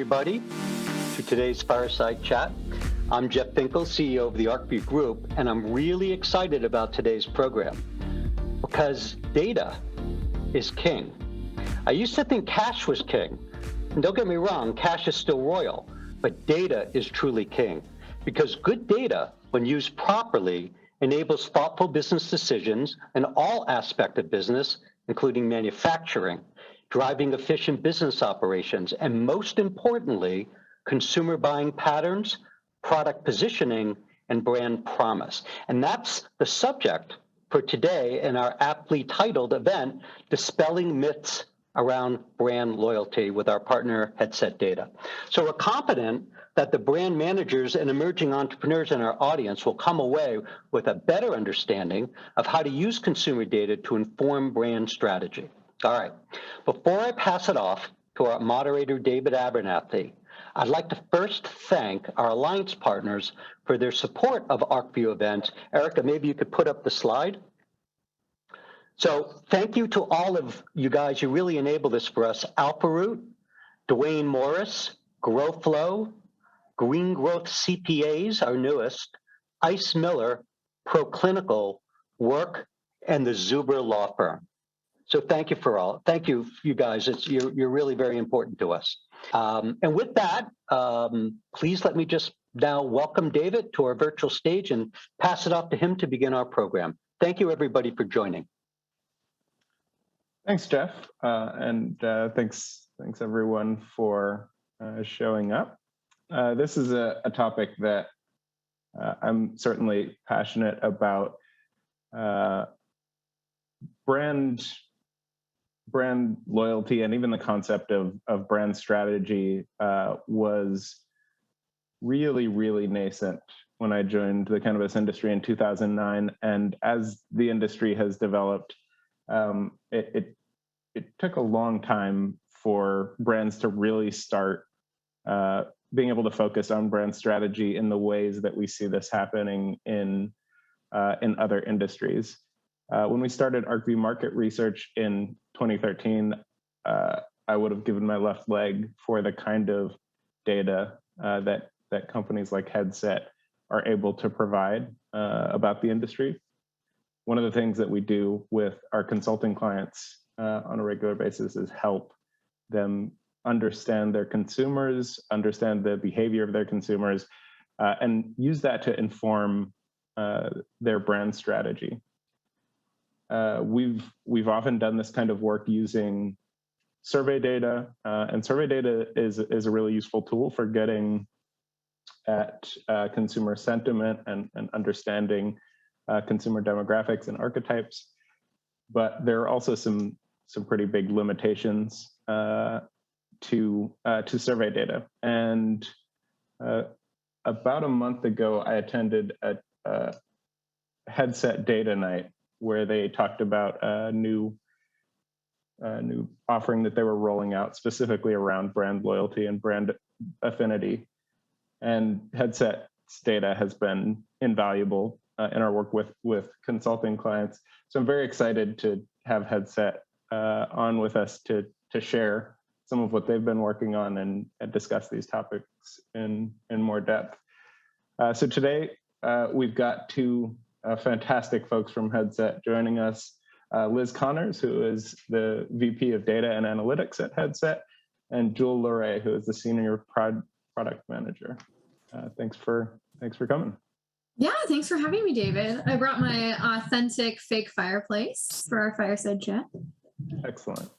everybody, to today's Fireside Chat. I'm Jeff Finkel, CEO of the Arcview Group, and I'm really excited about today's program because data is king. I used to think cash was king. And don't get me wrong, cash is still royal, but data is truly king because good data, when used properly, enables thoughtful business decisions in all aspects of business, including manufacturing, driving efficient business operations, and most importantly, consumer buying patterns, product positioning, and brand promise. And that's the subject for today in our aptly titled event, Dispelling Myths Around Brand Loyalty with our partner Headset Data. So we're confident that the brand managers and emerging entrepreneurs in our audience will come away with a better understanding of how to use consumer data to inform brand strategy. All right, before I pass it off to our moderator, David Abernathy, I'd like to first thank our alliance partners for their support of Arcview events. Erica, maybe you could put up the slide. So thank you to all of you guys. You really enable this for us. AlphaRoot, Dwayne Morris, GrowFlow, Green Growth CPAs, our newest, Ice Miller, ProClinical, Work, and the Zuber Law Firm. So thank you for all. Thank you, you guys. You're really very important to us. And with that, please let me just now welcome David to our virtual stage and pass it off to him to begin our program. Thank you, everybody, for joining. Thanks, Jeff, and thanks everyone for showing up. This is a topic that I'm certainly passionate about. Brand loyalty and even the concept of brand strategy was really nascent when I joined the cannabis industry in 2009. And as the industry has developed, it took a long time for brands to really start being able to focus on brand strategy in the ways that we see this happening in other industries. When we started Arcview Market Research in 2013, I would have given my left leg for the kind of data that companies like Headset are able to provide about the industry. One of the things that we do with our consulting clients on a regular basis is help them understand their consumers, understand the behavior of their consumers, and use that to inform their brand strategy. We've often done this kind of work using survey data, and survey data is a really useful tool for getting at consumer sentiment and understanding consumer demographics and archetypes. But there are also some pretty big limitations to survey data. And about a month ago, I attended a Headset Data Night where they talked about a new offering that they were rolling out specifically around brand loyalty and brand affinity. And Headset's data has been invaluable in our work with consulting clients. So I'm very excited to have Headset on with us to share some of what they've been working on and discuss these topics in more depth. So today we've got two fantastic folks from Headset joining us. Liz Connors, who is the VP of Data and Analytics at Headset, and Jewel Luray, who is the Senior Product Manager. Thanks for coming. Yeah, thanks for having me, David. I brought my authentic fake fireplace for our Fireside Chat. Excellent.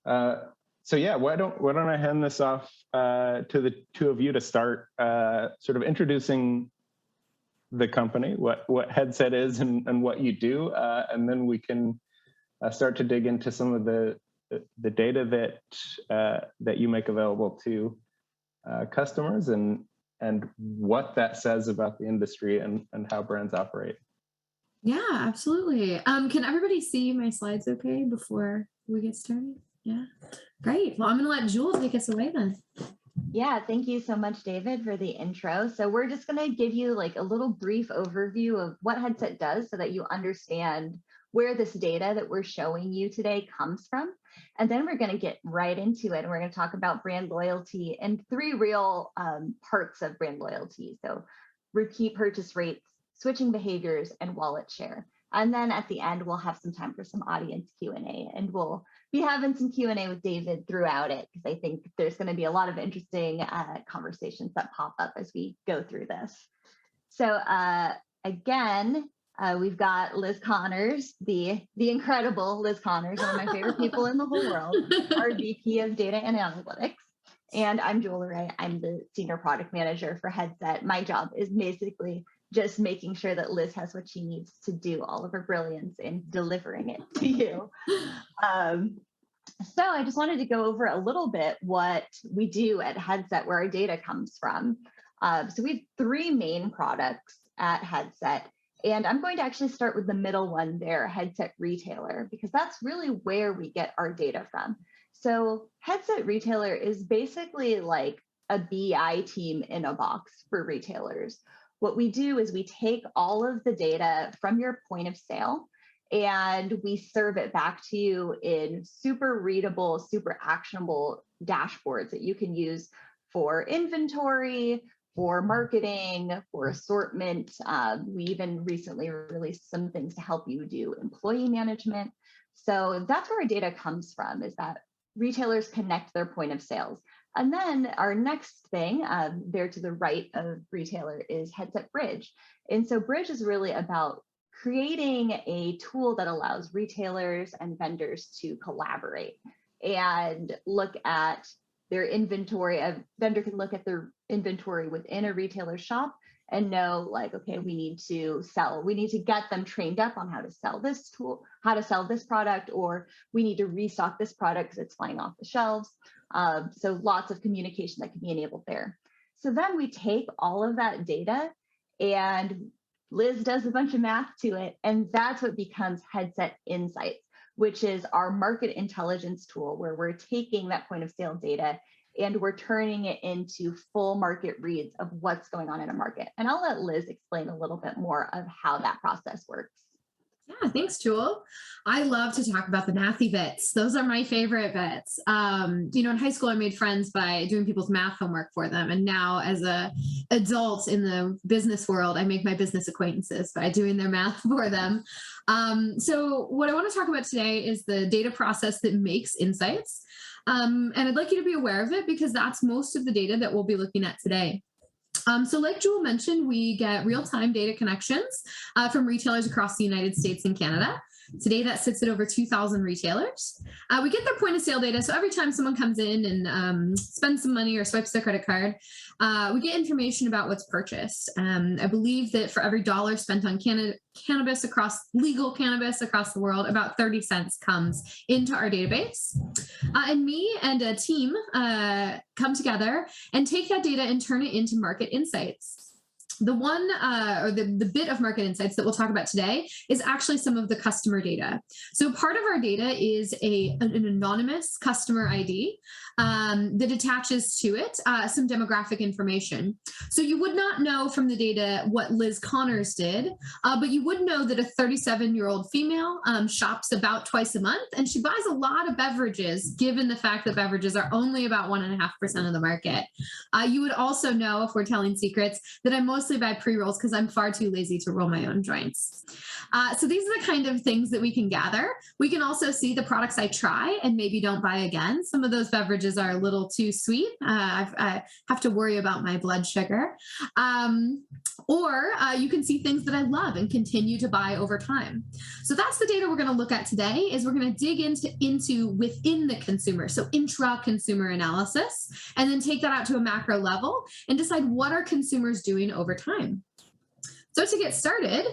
So yeah, why don't I hand this off to the two of you to start sort of introducing the company, what Headset is and what you do, and then we can start to dig into some of the data that you make available to customers and what that says about the industry and how brands operate. Yeah, absolutely. Can everybody see my slides okay before we get started? Yeah, great. Well, I'm going to let Jewel take us away then. Yeah, thank you so much, David, for the intro. So we're just going to give you like a little brief overview of what Headset does so that you understand where this data that we're showing you today comes from. And then we're going to get right into it. And we're going to talk about brand loyalty and three real parts of brand loyalty. So repeat purchase rates, switching behaviors, and wallet share. And then at the end, we'll have some time for some audience Q&A, and we'll be having some Q&A with David throughout it, because I think there's going to be a lot of interesting conversations that pop up as we go through this. So again, we've got Liz Connors, the incredible Liz Connors, one of my favorite people in the whole world, our VP of Data and Analytics. And I'm Jewel Ray. I'm the Senior Product Manager for Headset. My job is basically just making sure that Liz has what she needs to do all of her brilliance in delivering it to you. So I just wanted to go over a little bit what we do at Headset, where our data comes from. So we have three main products at Headset, and I'm going to actually start with the middle one there, Headset Retailer, because that's really where we get our data from. So Headset Retailer is basically like a BI team in a box for retailers. What we do is we take all of the data from your point of sale and we serve it back to you in super readable, super actionable dashboards that you can use for inventory, for marketing, for assortment. We even recently released some things to help you do employee management. So that's where our data comes from, is that retailers connect their point of sales. And then our next thing there to the right of retailer is Headset Bridge. And so Bridge is really about creating a tool that allows retailers and vendors to collaborate and look at their inventory. A vendor can look at their inventory within a retailer shop and know, like, okay, we need to get them trained up on how to sell this tool, how to sell this product, or we need to restock this product because it's flying off the shelves. So lots of communication that can be enabled there. So then we take all of that data and Liz does a bunch of math to it, and that's what becomes Headset Insights, which is our market intelligence tool, where we're taking that point of sale data and we're turning it into full market reads of what's going on in a market. And I'll let Liz explain a little bit more of how that process works. Yeah, thanks, Jewel. I love to talk about the mathy bits. Those are my favorite bits. In high school, I made friends by doing people's math homework for them. And now as an adult in the business world, I make my business acquaintances by doing their math for them. So what I want to talk about today is the data process that makes insights. And I'd like you to be aware of it, because that's most of the data that we'll be looking at today. So like Jewel mentioned, we get real-time data connections from retailers across the United States and Canada. Today, that sits at over 2,000 retailers. We get their point of sale data. So every time someone comes in and spends some money or swipes their credit card, we get information about what's purchased. I believe that for every $1 spent on legal cannabis across the world, about 30 cents comes into our database. And me and a team come together and take that data and turn it into market insights. The one or the bit of market insights that we'll talk about today is actually some of the customer data. So part of our data is an anonymous customer ID that attaches to it some demographic information. So you would not know from the data what Liz Connors did, but you would know that a 37-year-old female shops about twice a month, and she buys a lot of beverages, given the fact that beverages are only about 1.5% of the market. You would also know, if we're telling secrets, that I mostly buy pre-rolls because I'm far too lazy to roll my own joints. So these are the kind of things that we can gather. We can also see the products I try and maybe don't buy again. Some of those beverages are a little too sweet. I have to worry about my blood sugar. Or you can see things that I love and continue to buy over time. So that's the data we're going to look at today. Is we're going to dig into within the consumer, so intra-consumer analysis, and then take that out to a macro level and decide what are consumers doing over time. So to get started,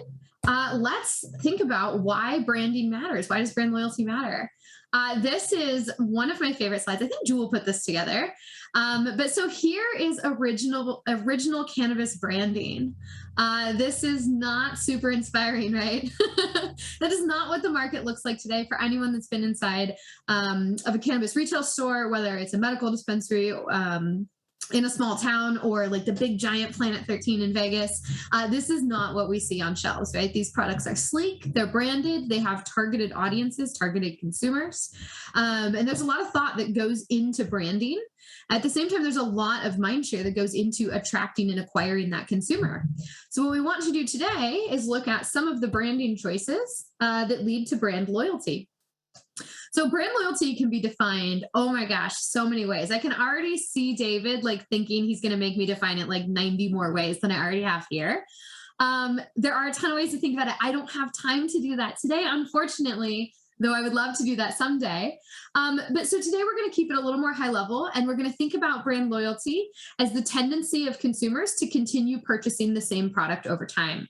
let's think about why branding matters. Why does brand loyalty matter? This is one of my favorite slides. I think Jewel put this together. But so here is original cannabis branding. This is not super inspiring, right? That is not what the market looks like today for anyone that's been inside of a cannabis retail store, whether it's a medical dispensary in a small town or like the big giant Planet 13 in Vegas. This is not what we see on shelves, right? These products are sleek, they're branded, they have targeted audiences, targeted consumers. And there's a lot of thought that goes into branding. At the same time, there's a lot of mind share that goes into attracting and acquiring that consumer. So what we want to do today is look at some of the branding choices that lead to brand loyalty. So brand loyalty can be defined, oh my gosh, so many ways. I can already see David like thinking he's going to make me define it like 90 more ways than I already have here. There are a ton of ways to think about it. I don't have time to do that today, unfortunately, though I would love to do that someday. But so today we're going to keep it a little more high level, and we're going to think about brand loyalty as the tendency of consumers to continue purchasing the same product over time.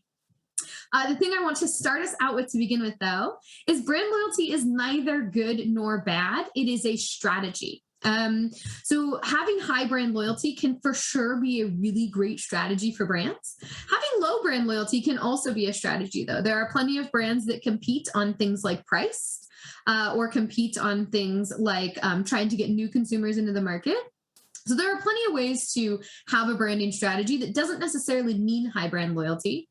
The thing I want to start us out with to begin with, though, is brand loyalty is neither good nor bad. It is a strategy. So having high brand loyalty can for sure be a really great strategy for brands. Having low brand loyalty can also be a strategy, though. There are plenty of brands that compete on things like price or compete on things like trying to get new consumers into the market. So there are plenty of ways to have a branding strategy that doesn't necessarily mean high brand loyalty.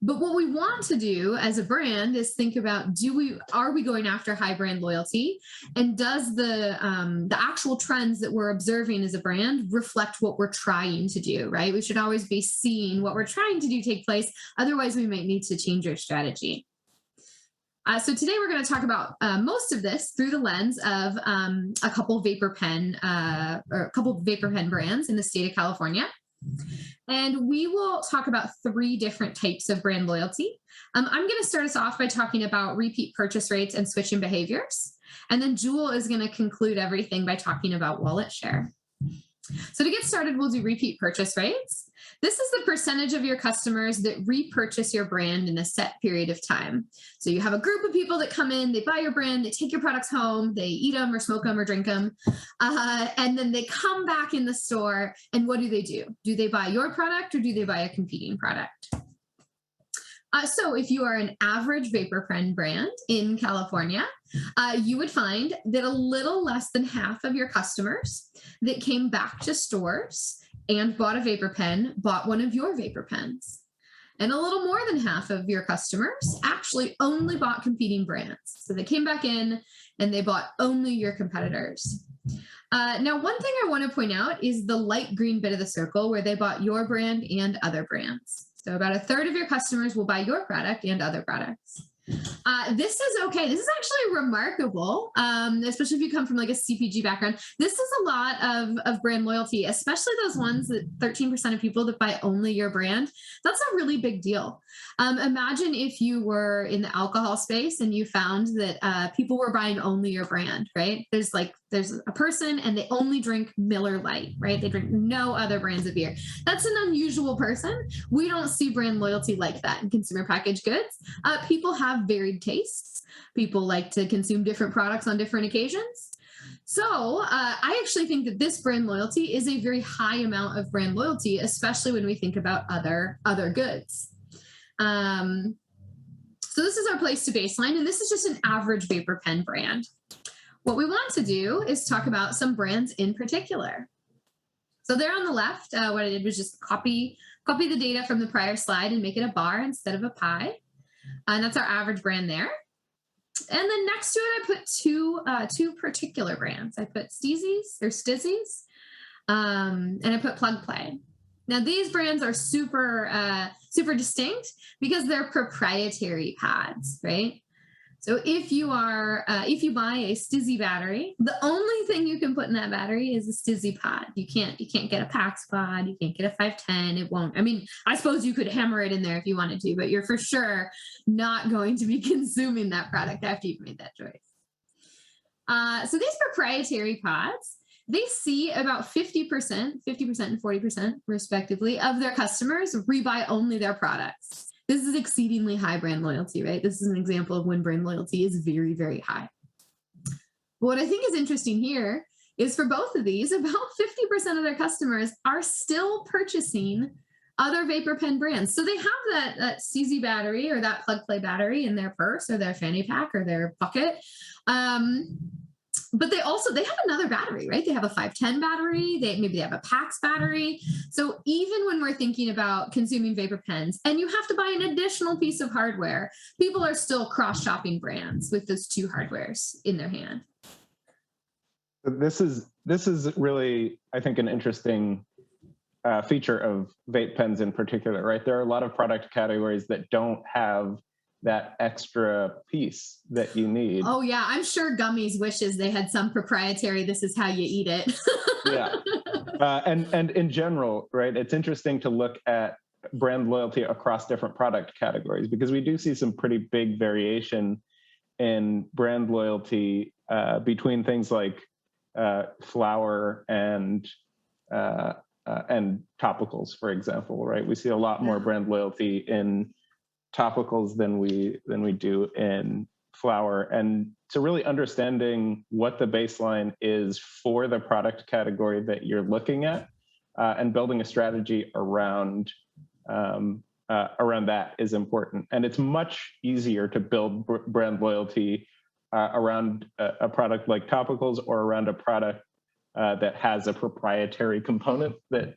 But what we want to do as a brand is think about, are we going after high brand loyalty? And does the actual trends that we're observing as a brand reflect what we're trying to do, right? We should always be seeing what we're trying to do take place. Otherwise, we might need to change our strategy. So today we're going to talk about most of this through the lens of a couple vapor pen brands in the state of California. And we will talk about 3 different types of brand loyalty. I'm going to start us off by talking about repeat purchase rates and switching behaviors. And then Jewel is going to conclude everything by talking about wallet share. So to get started, we'll do repeat purchase rates. This is the percentage of your customers that repurchase your brand in a set period of time. So you have a group of people that come in, they buy your brand, they take your products home, they eat them or smoke them or drink them, and then they come back in the store, and what do? Do they buy your product or do they buy a competing product? So if you are an average vapor pen brand in California, you would find that a little less than half of your customers that came back to stores and bought a vapor pen bought one of your vapor pens. And a little more than half of your customers actually only bought competing brands. So they came back in and they bought only your competitors. Now, one thing I want to point out is the light green bit of the circle where they bought your brand and other brands. So about a third of your customers will buy your product and other products. This is okay. This is actually remarkable, especially if you come from like a CPG background. This is a lot of brand loyalty, especially those ones that 13% of people that buy only your brand. That's a really big deal. Imagine if you were in the alcohol space and you found that people were buying only your brand, right? There's a person and they only drink Miller Lite, right? They drink no other brands of beer. That's an unusual person. We don't see brand loyalty like that in consumer packaged goods. People have varied tastes. People like to consume different products on different occasions. So I actually think that this brand loyalty is a very high amount of brand loyalty, especially when we think about other goods. So this is our place to baseline, and this is just an average vapor pen brand. What we want to do is talk about some brands in particular. So there on the left, what I did was just copy the data from the prior slide and make it a bar instead of a pie. And that's our average brand there. And then next to it, I put two particular brands. I put Stizzies, and I put Plug Play. Now these brands are super distinct because they're proprietary pads, right? So if you buy a Stizzy battery, the only thing you can put in that battery is a Stizzy pod. You can't get a Pax pod. You can't get a 510. It won't. I mean, I suppose you could hammer it in there if you wanted to, but you're for sure not going to be consuming that product after you've made that choice. So these proprietary pods, they see about 50% and 40% respectively of their customers rebuy only their products. This is exceedingly high brand loyalty, right? This is an example of when brand loyalty is very, very high. What I think is interesting here is for both of these, about 50% of their customers are still purchasing other vapor pen brands. So they have that CZ battery or that Plug Play battery in their purse or their fanny pack or their bucket. but they have another battery, right? They have a 510 battery. Maybe they have a PAX battery. So even when we're thinking about consuming vapor pens and you have to buy an additional piece of hardware, people are still cross-shopping brands with those two hardwares in their hand. This is really, I think, an interesting feature of vape pens in particular, right? There are a lot of product categories that don't have that extra piece that you need. Oh yeah, I'm sure Gummies wishes they had some proprietary, this is how you eat it. Yeah. And in general, right, it's interesting to look at brand loyalty across different product categories, because we do see some pretty big variation in brand loyalty between things like flower and topicals, for example, right? We see a lot more brand loyalty in topicals than we do in flower. And so really understanding what the baseline is for the product category that you're looking at and building a strategy around that is important. And it's much easier to build brand loyalty around a product like topicals or around a product that has a proprietary component that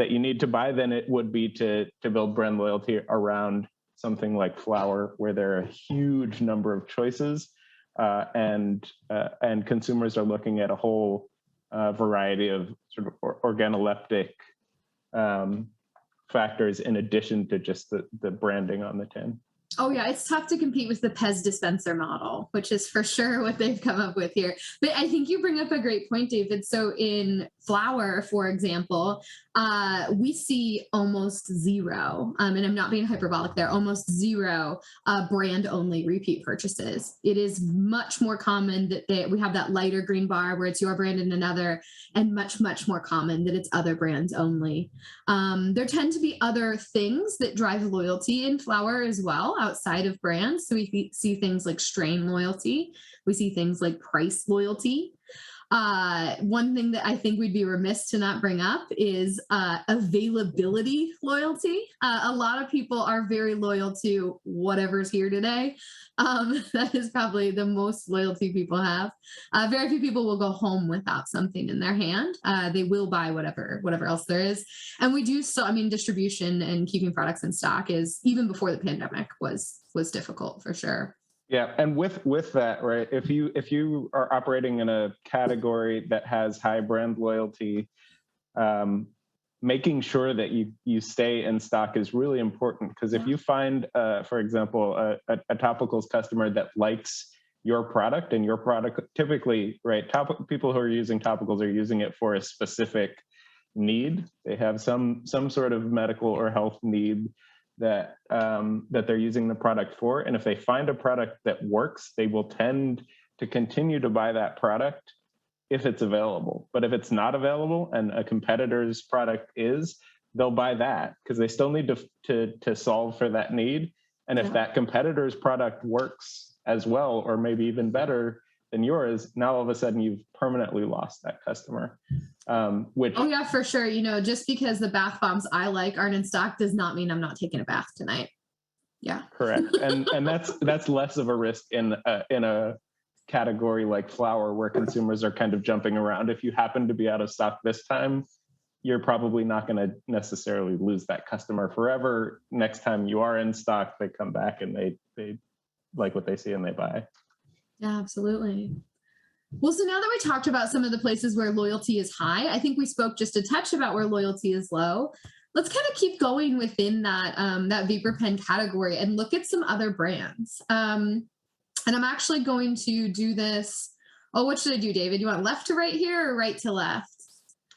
you need to buy than it would be to build brand loyalty around something like flower, where there are a huge number of choices and consumers are looking at a whole variety of sort of organoleptic factors in addition to just the branding on the tin. Oh yeah, it's tough to compete with the Pez dispenser model, which is for sure what they've come up with here. But I think you bring up a great point, David. So in flower, for example, we see almost zero, and I'm not being hyperbolic there, almost zero brand-only repeat purchases. It is much more common that we have that lighter green bar where it's your brand and another, and much, much more common that it's other brands only. There tend to be other things that drive loyalty in flower as well, outside of brands. So we see things like strain loyalty. We see things like price loyalty. One thing that I think we'd be remiss to not bring up is availability loyalty. A lot of people are very loyal to whatever's here today. That is probably the most loyalty people have. Very few people will go home without something in their hand. They will buy whatever else there is. And we do still, distribution and keeping products in stock is, even before the pandemic, was difficult for sure. Yeah, and with that, right, if you are operating in a category that has high brand loyalty, making sure that you stay in stock is really important, because if you find, for example, a topicals customer that likes your product, and your product typically, right, people who are using topicals are using it for a specific need. They have some sort of medical or health need that they're using the product for. And if they find a product that works, they will tend to continue to buy that product if it's available. But if it's not available and a competitor's product is, they'll buy that because they still need to solve for that need. And if that competitor's product works as well, or maybe even better than yours, now all of a sudden you've permanently lost that customer. Oh yeah, for sure. Just because the bath bombs I like aren't in stock does not mean I'm not taking a bath tonight. Yeah, correct. And that's less of a risk in a category like flower, where consumers are kind of jumping around. If you happen to be out of stock this time, you're probably not going to necessarily lose that customer forever. Next time you are in stock, they come back and they like what they see and they buy. Yeah, absolutely. Well, so now that we talked about some of the places where loyalty is high, I think we spoke just a touch about where loyalty is low. Let's kind of keep going within that vapor pen category and look at some other brands. And I'm actually going to do this. Oh, what should I do, David? You want left to right here or right to left?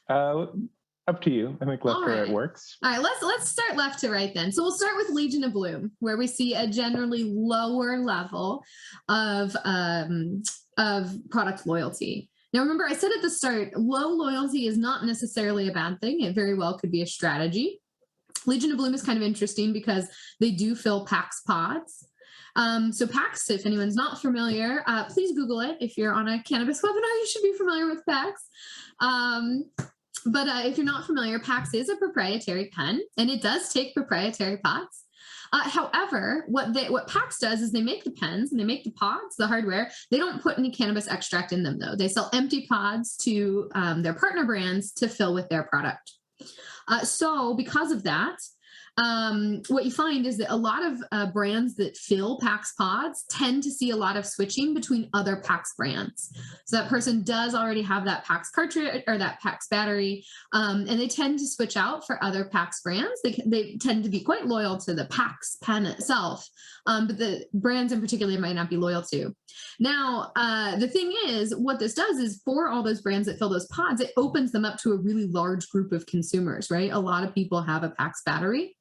Up to you. I think left to right works. All right, let's start left to right then. So we'll start with Legion of Bloom, where we see a generally lower level of product loyalty. Now, remember, I said at the start, low loyalty is not necessarily a bad thing. It very well could be a strategy. Legion of Bloom is kind of interesting because they do fill PAX pods. So PAX, if anyone's not familiar, please Google it. If you're on a cannabis webinar, you should be familiar with PAX. But if you're not familiar, PAX is a proprietary pen, and it does take proprietary pods. However, what PAX does is they make the pens and they make the pods, the hardware. They don't put any cannabis extract in them, though. They sell empty pods to their partner brands to fill with their product. So because of that, what you find is that a lot of brands that fill PAX pods tend to see a lot of switching between other PAX brands. So that person does already have that PAX cartridge or that PAX battery, and they tend to switch out for other PAX brands. They tend to be quite loyal to the PAX pen itself, but the brands in particular they might not be loyal to. Now, the thing is, what this does is for all those brands that fill those pods, it opens them up to a really large group of consumers, right? A lot of people have a PAX battery.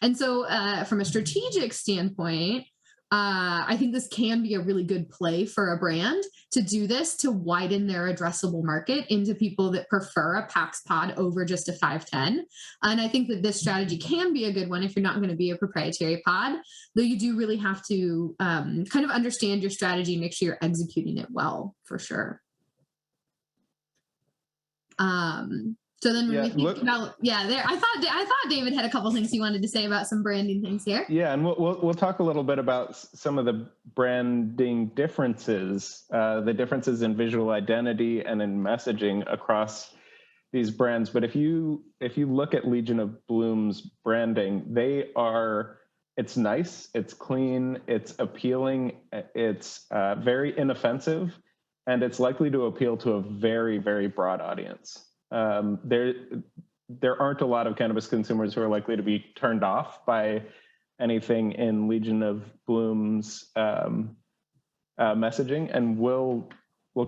And so from a strategic standpoint, I think this can be a really good play for a brand to do this, to widen their addressable market into people that prefer a PAX pod over just a 510. And I think that this strategy can be a good one if you're not going to be a proprietary pod, though you do really have to kind of understand your strategy and make sure you're executing it well, for sure. So then when we think about, I thought David had a couple things he wanted to say about some branding things here. Yeah, and we'll talk a little bit about some of the branding differences, the differences in visual identity and in messaging across these brands. But if you look at Legion of Bloom's branding, it's nice, it's clean, it's appealing, it's very inoffensive, and it's likely to appeal to a very, very broad audience. There aren't a lot of cannabis consumers who are likely to be turned off by anything in Legion of Bloom's messaging, and we'll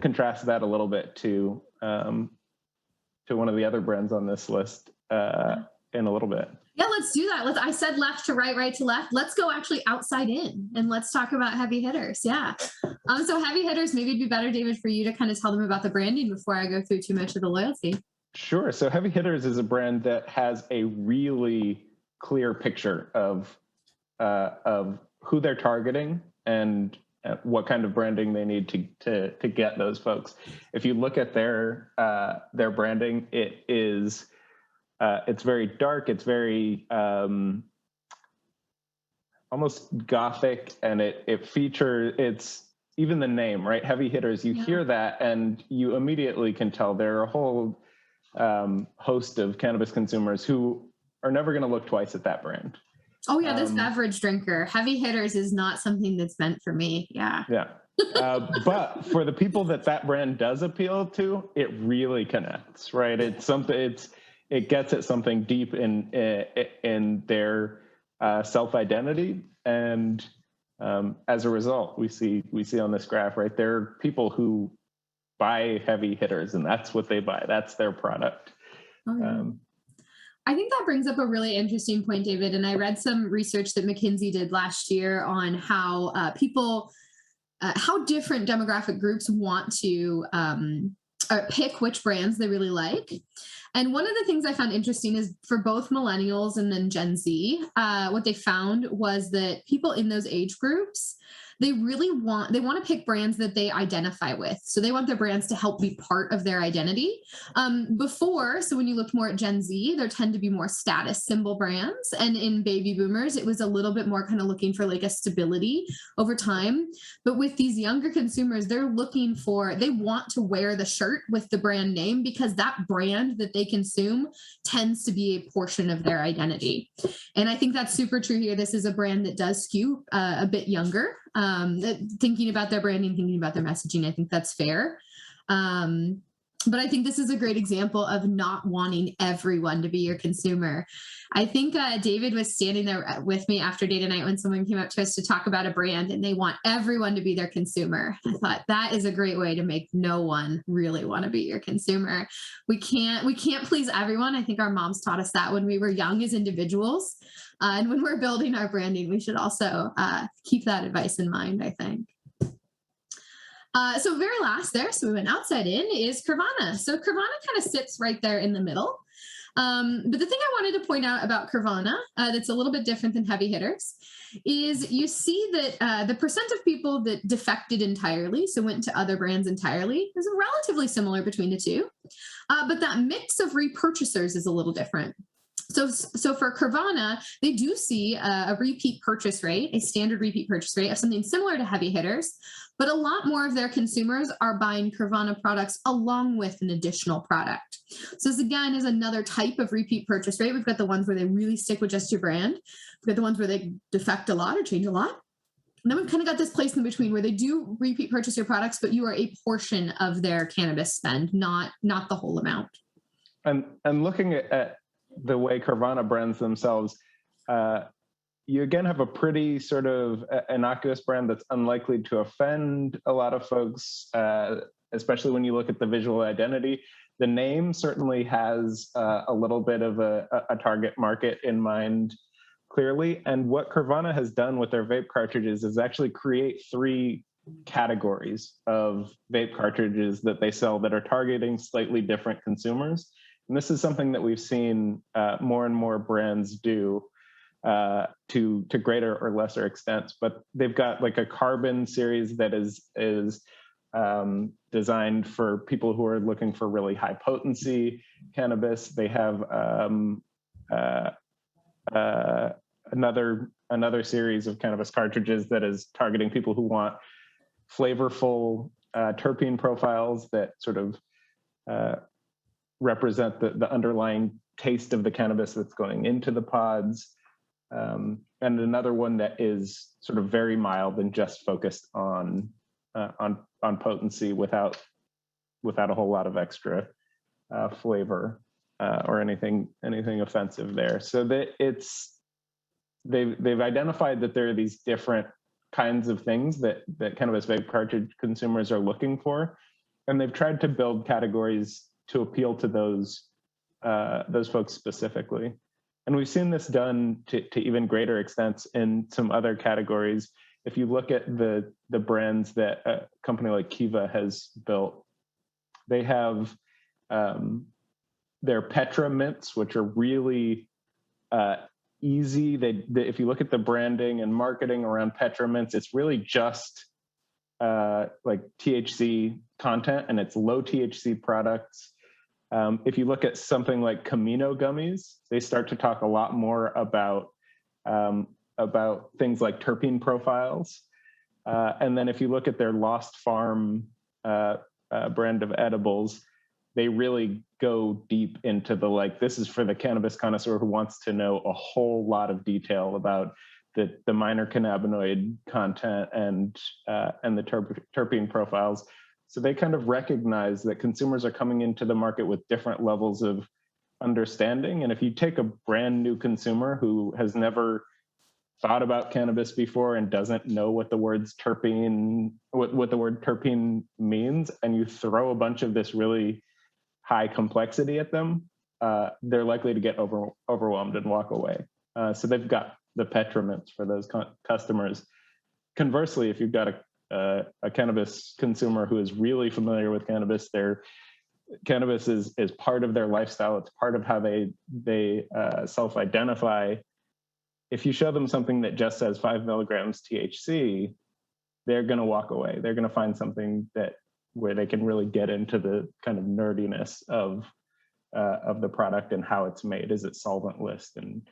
contrast that a little bit to one of the other brands on this list in a little bit. Yeah, let's do that. I said left to right, right to left. Let's go actually outside in and let's talk about heavy hitters. Yeah. So heavy hitters, maybe it'd be better, David, for you to kind of tell them about the branding before I go through too much of the loyalty. Sure. So Heavy Hitters is a brand that has a really clear picture of who they're targeting and what kind of branding they need to get those folks. If you look at their branding, it's very dark. It's very almost gothic, and it features, it's even the name, right? Heavy Hitters. You hear that, and you immediately can tell there are a whole host of cannabis consumers who are never going to look twice at that brand. Oh yeah, this beverage drinker, Heavy Hitters is not something that's meant for me. Yeah. Yeah. But for the people that brand does appeal to, it really connects, right? It's something. It gets at something deep in their self-identity, and as a result, we see on this graph, right? There are people who buy Heavy Hitters, and that's what they buy. That's their product. Okay. I think that brings up a really interesting point, David. And I read some research that McKinsey did last year on how how different demographic groups want to pick which brands they really like. And one of the things I found interesting is for both millennials and then Gen Z, what they found was that people in those age groups, they want to pick brands that they identify with. So they want their brands to help be part of their identity. So when you look more at Gen Z, there tend to be more status symbol brands. And in baby boomers, it was a little bit more kind of looking for like a stability over time. But with these younger consumers, they want to wear the shirt with the brand name because that brand that they consume tends to be a portion of their identity. And I think that's super true here. This is a brand that does skew a bit younger. Thinking about their branding, thinking about their messaging, I think that's fair. But I think this is a great example of not wanting everyone to be your consumer. I think David was standing there with me after data night when someone came up to us to talk about a brand and they want everyone to be their consumer. I thought that is a great way to make no one really want to be your consumer. We can't please everyone. I think our moms taught us that when we were young as individuals. And when we're building our branding, we should also keep that advice in mind, I think. So very last there, so we went outside in, is Pravana. So Pravana kind of sits right there in the middle. But the thing I wanted to point out about Pravana that's a little bit different than Heavy Hitters is you see that the percent of people that defected entirely, so went to other brands entirely, is relatively similar between the two. But that mix of repurchasers is a little different. So for Pravana, they do see a repeat purchase rate, a standard repeat purchase rate of something similar to heavy hitters, but a lot more of their consumers are buying Pravana products along with an additional product. So this again is another type of repeat purchase rate. We've got the ones where they really stick with just your brand. We've got the ones where they defect a lot or change a lot. And then we've kind of got this place in between where they do repeat purchase your products, but you are a portion of their cannabis spend, not the whole amount. And looking at the way Pravana brands themselves, you again have a pretty sort of innocuous brand that's unlikely to offend a lot of folks, especially when you look at the visual identity. The name certainly has a little bit of a target market in mind, clearly. And what Pravana has done with their vape cartridges is actually create 3 categories of vape cartridges that they sell that are targeting slightly different consumers. And this is something that we've seen more and more brands do to greater or lesser extents. But they've got like a carbon series that is designed for people who are looking for really high potency cannabis. They have another series of cannabis cartridges that is targeting people who want flavorful terpene profiles that sort of represent the underlying taste of the cannabis that's going into the pods, and another one that is sort of very mild and just focused on potency without a whole lot of extra flavor or anything offensive there. So that they've identified that there are these different kinds of things that cannabis vape cartridge consumers are looking for, and they've tried to build categories to appeal to those folks specifically. And we've seen this done to even greater extents in some other categories. If you look at the brands that a company like Kiva has built, they have their Petra mints, which are really easy. If you look at the branding and marketing around Petra mints, it's really just like THC content, and it's low THC products. If you look at something like Camino gummies, they start to talk a lot more about things like terpene profiles. And then if you look at their Lost Farm brand of edibles, they really go deep into this is for the cannabis connoisseur who wants to know a whole lot of detail about the minor cannabinoid content and the terpene profiles. So they kind of recognize that consumers are coming into the market with different levels of understanding. And if you take a brand new consumer who has never thought about cannabis before and doesn't know what the word terpene means, and you throw a bunch of this really high complexity at them, they're likely to get overwhelmed and walk away. So they've got the Petra mints for those customers. Conversely, if you've got a cannabis consumer who is really familiar with cannabis, their cannabis is part of their lifestyle. It's part of how they self-identify. If you show them something that just says 5 milligrams THC, they're going to walk away. They're going to find something where they can really get into the kind of nerdiness of the product and how it's made. Is it solventless, and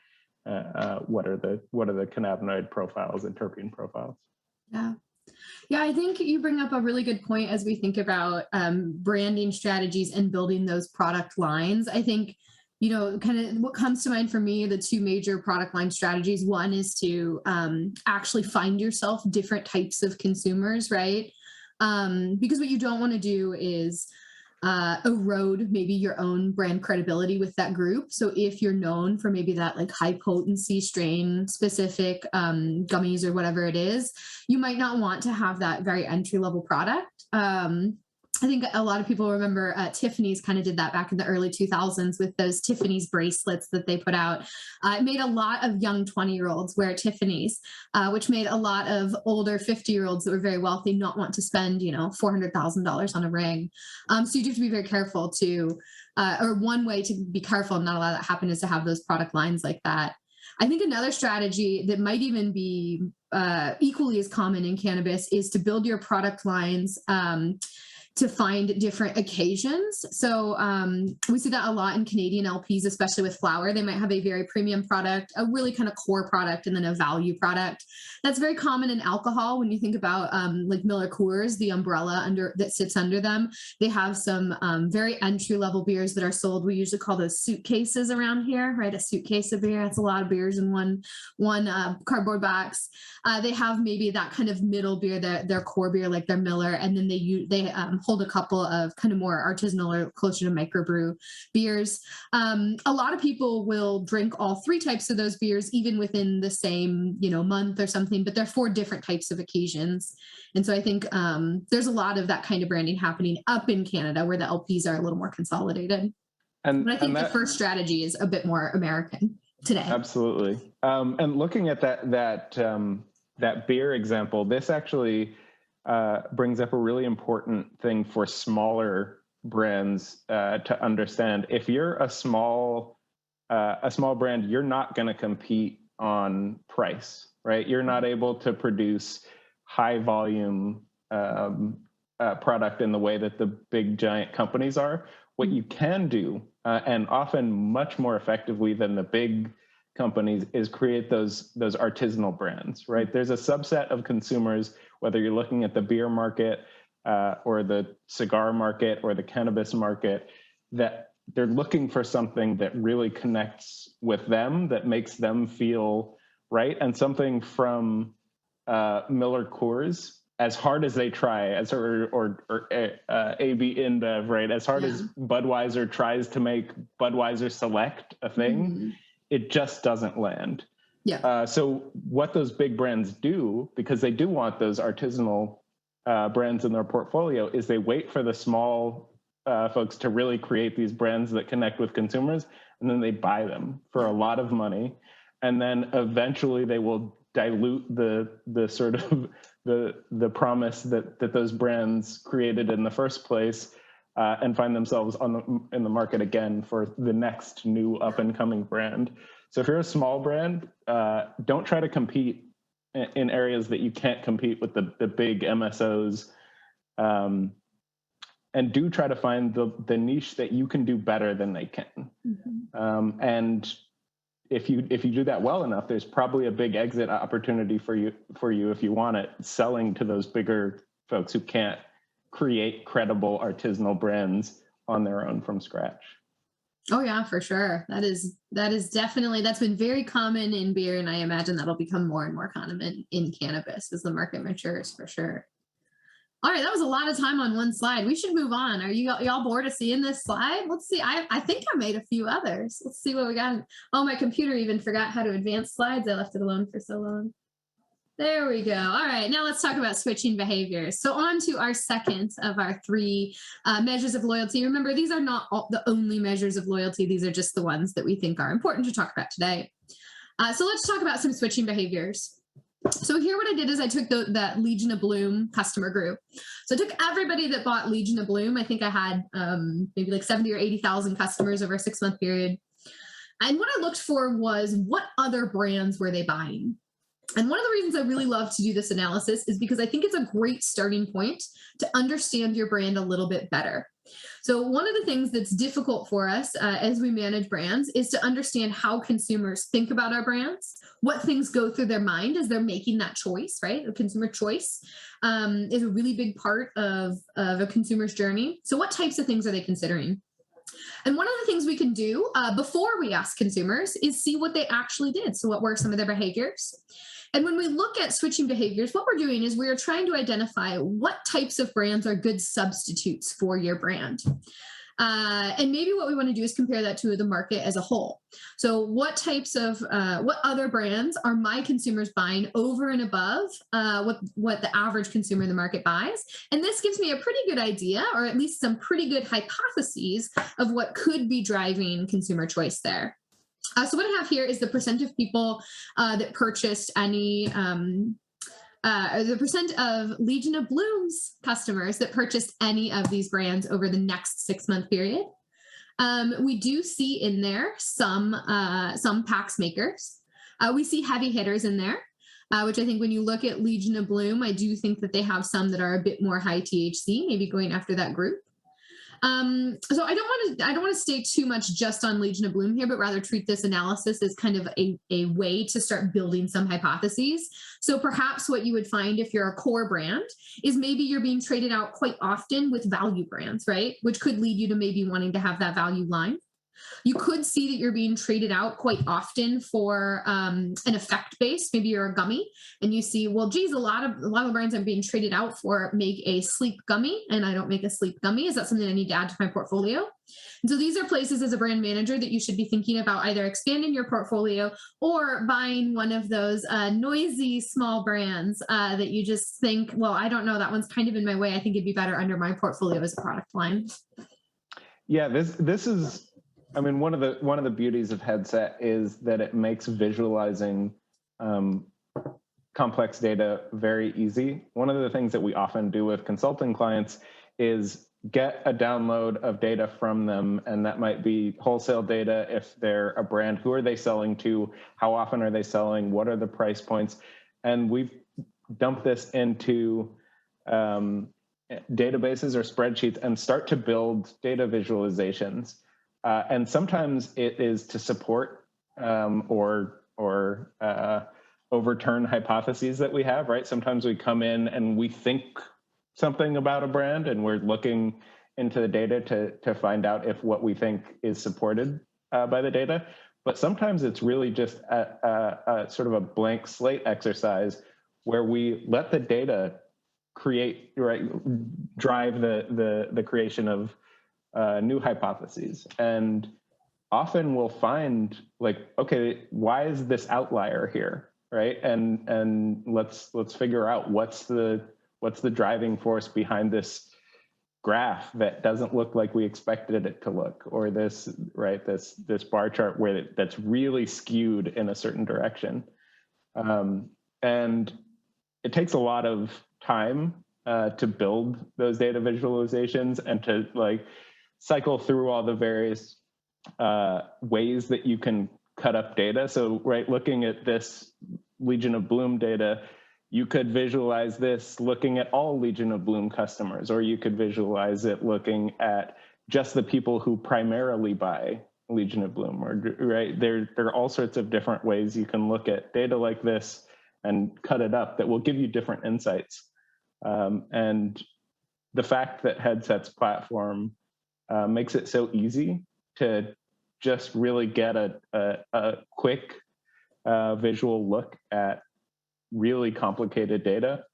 what are the cannabinoid profiles and terpene profiles? Yeah, I think you bring up a really good point as we think about branding strategies and building those product lines. I think, kind of what comes to mind for me, the 2 major product line strategies. One is to actually find yourself different types of consumers, right? Because what you don't want to do is erode maybe your own brand credibility with that group. So if you're known for maybe that like high potency strain specific gummies or whatever it is, you might not want to have that very entry level product. I think a lot of people remember Tiffany's kind of did that back in the early 2000s with those Tiffany's bracelets that they put out. It made a lot of young 20-year-olds wear Tiffany's, which made a lot of older 50-year-olds that were very wealthy not want to spend, $400,000 on a ring. So you do have to be very careful or one way to be careful and not allow that to happen is to have those product lines like that. I think another strategy that might even be equally as common in cannabis is to build your product lines to find different occasions. So we see that a lot in Canadian LPs, especially with flower. They might have a very premium product, a really kind of core product, and then a value product. That's very common in alcohol. When you think about like Miller Coors, the umbrella that sits under them, they have some very entry level beers that are sold. We usually call those suitcases around here, right? A suitcase of beer. That's a lot of beers in one cardboard box. They have maybe that kind of middle beer, their core beer, like their Miller, and then they hold a couple of kind of more artisanal or closer to microbrew beers. A lot of people will drink all three types of those beers, even within the same, month or something, but they're for different types of occasions. And so I think there's a lot of that kind of branding happening up in Canada where the LPs are a little more consolidated. But I think the first strategy is a bit more American today. Absolutely. And looking at that beer example, this actually brings up a really important thing for smaller brands to understand. If you're a small brand, you're not going to compete on price, right? You're not able to produce high volume product in the way that the big giant companies are. What you can do, and often much more effectively than the big companies, is create those artisanal brands, right? There's a subset of consumers, whether you're looking at the beer market or the cigar market or the cannabis market, that they're looking for something that really connects with them, that makes them feel right. And something from Miller Coors, as hard as they try, or AB InBev, right? As hard as Budweiser tries to make Budweiser Select a thing, it just doesn't land. Yeah. So what those big brands do, because they do want those artisanal brands in their portfolio, is they wait for the small folks to really create these brands that connect with consumers, and then they buy them for a lot of money, and then eventually they will dilute the sort of the promise that those brands created in the first place, and find themselves in the market again for the next new up and coming brand. So if you're a small brand, don't try to compete in areas that you can't compete with the big MSOs, and do try to find the niche that you can do better than they can. And if you do that well enough, there's probably a big exit opportunity for you if you want it, selling to those bigger folks who can't create credible artisanal brands on their own from scratch. Oh yeah, for sure. That is definitely, that's been very common in beer, and I imagine that'll become more and more common in cannabis as the market matures, for sure. All right, that was a lot of time on one slide. We should move on. Are y'all bored of seeing this slide? Let's see. I think I made a few others. Let's see what we got. Oh, my computer even forgot how to advance slides. I left it alone for so long. There we go. All right, now let's talk about switching behaviors. So on to our second of our three measures of loyalty. Remember, these are not the only measures of loyalty. These are just the ones that we think are important to talk about today. So let's talk about some switching behaviors. So here what I did is I took that Legion of Bloom customer group. So I took everybody that bought Legion of Bloom. I think I had maybe like 70 or 80,000 customers over a 6-month period. And what I looked for was, what other brands were they buying? And one of the reasons I really love to do this analysis is because I think it's a great starting point to understand your brand a little bit better. So one of the things that's difficult for us as we manage brands is to understand how consumers think about our brands, what things go through their mind as they're making that choice, right? The consumer choice is a really big part of a consumer's journey. So what types of things are they considering? And one of the things we can do before we ask consumers is see what they actually did. So what were some of their behaviors? And when we look at switching behaviors, what we're doing is we are trying to identify what types of brands are good substitutes for your brand. And maybe what we want to do is compare that to the market as a whole. So what types of, what other brands are my consumers buying over and above what the average consumer in the market buys? And this gives me a pretty good idea, or at least some pretty good hypotheses of what could be driving consumer choice there. So what I have here is the percent of people that purchased any, the percent of Legion of Bloom's customers that purchased any of these brands over the next 6-month period. We do see in there some packs makers. We see heavy hitters in there. which I think when you look at Legion of Bloom, I do think that they have some that are a bit more high THC, maybe going after that group. So I don't want to stay too much just on Legion of Bloom here, but rather treat this analysis as kind of a way to start building some hypotheses. So perhaps what you would find if you're a core brand is maybe you're being traded out quite often with value brands, right? Which could lead you to maybe wanting to have that value line. You could see that you're being traded out quite often for an effect base. Maybe you're a gummy and you see, well, geez, a lot of the brands I'm being traded out for make a sleep gummy, and I don't make a sleep gummy. Is that something I need to add to my portfolio? And so these are places as a brand manager that you should be thinking about either expanding your portfolio or buying one of those noisy small brands that you just think, well, I don't know, that one's kind of in my way. I think it'd be better under my portfolio as a product line. Yeah, this is, I mean, one of the beauties of Headset is that it makes visualizing complex data very easy. One of the things that we often do with consulting clients is get a download of data from them, and that might be wholesale data if they're a brand. Who are they selling to? How often are they selling? What are the price points? And we've dumped this into databases or spreadsheets and start to build data visualizations. And sometimes it is to support or overturn hypotheses that we have, right? Sometimes we come in and we think something about a brand and we're looking into the data to find out if what we think is supported by the data. But sometimes it's really just a sort of a blank slate exercise where we let the data drive the creation of new hypotheses. And often we'll find like, okay, why is this outlier here, right? And let's figure out what's the driving force behind this graph that doesn't look like we expected it to look, or this bar chart where that's really skewed in a certain direction. And it takes a lot of time to build those data visualizations and to like cycle through all the various ways that you can cut up data. So, right, looking at this Legion of Bloom data, you could visualize this looking at all Legion of Bloom customers, or you could visualize it looking at just the people who primarily buy Legion of Bloom, or right, there are all sorts of different ways you can look at data like this and cut it up that will give you different insights. And the fact that Headset's platform makes it so easy to just really get a quick visual look at really complicated data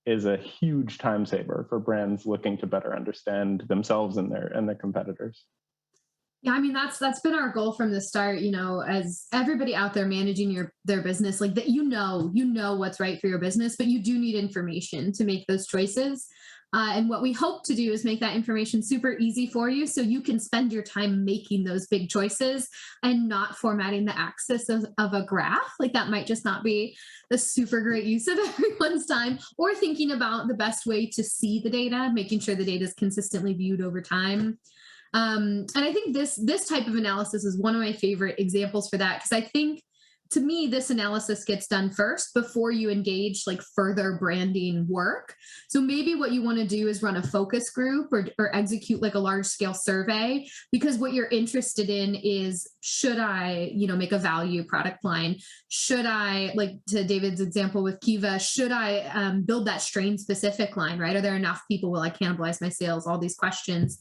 is a huge time saver for brands looking to better understand themselves and their competitors. Yeah, I mean, that's been our goal from the start, as everybody out there managing their business, like that, you know what's right for your business, but you do need information to make those choices. And what we hope to do is make that information super easy for you so you can spend your time making those big choices and not formatting the axis of a graph. Like that might just not be the super great use of everyone's time, or thinking about the best way to see the data, making sure the data is consistently viewed over time. And I think this type of analysis is one of my favorite examples for that, because I think, to me, this analysis gets done first before you engage like further branding work. So maybe what you want to do is run a focus group or execute like a large scale survey, because what you're interested in is, should I, make a value product line? Should I, like to David's example with Kiva, should I build that strain specific line, right? Are there enough people? Will I cannibalize my sales? All these questions.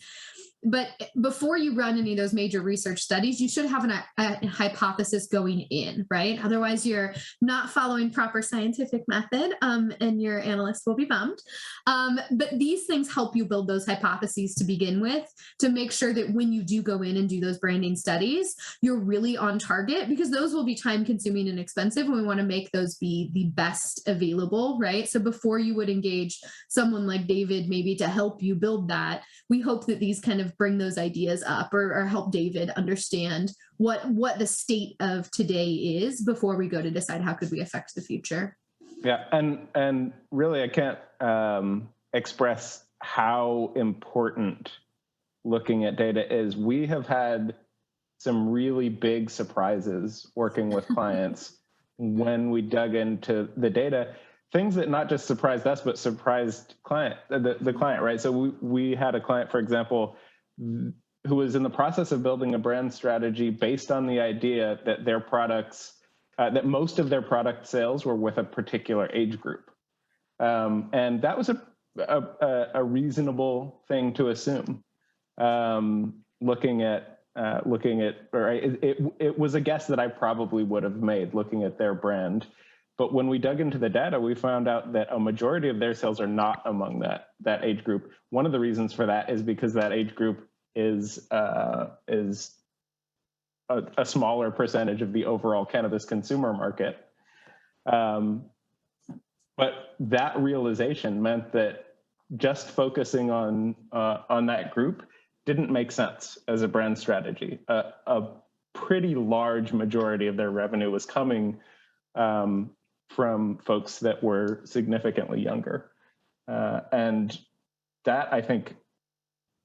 But before you run any of those major research studies, you should have a hypothesis going in, right? Otherwise, you're not following proper scientific method, and your analysts will be bummed. But these things help you build those hypotheses to begin with, to make sure that when you do go in and do those branding studies, you're really on target, because those will be time consuming and expensive, and we want to make those be the best available, right? So before you would engage someone like David maybe to help you build that, we hope that these kind of bring those ideas up, or help David understand what the state of today is before we go to decide how could we affect the future. Yeah, and really I can't express how important looking at data is. We have had some really big surprises working with clients when we dug into the data, things that not just surprised us, but surprised the client, right? So we had a client, for example, who was in the process of building a brand strategy based on the idea that their products, that most of their product sales were with a particular age group. And that was a reasonable thing to assume. Looking at, or it was a guess that I probably would have made looking at their brand. But when we dug into the data, we found out that a majority of their sales are not among that age group. One of the reasons for that is because that age group is a smaller percentage of the overall cannabis consumer market. But that realization meant that just focusing on that group didn't make sense as a brand strategy. A pretty large majority of their revenue was coming from folks that were significantly younger. And that, I think,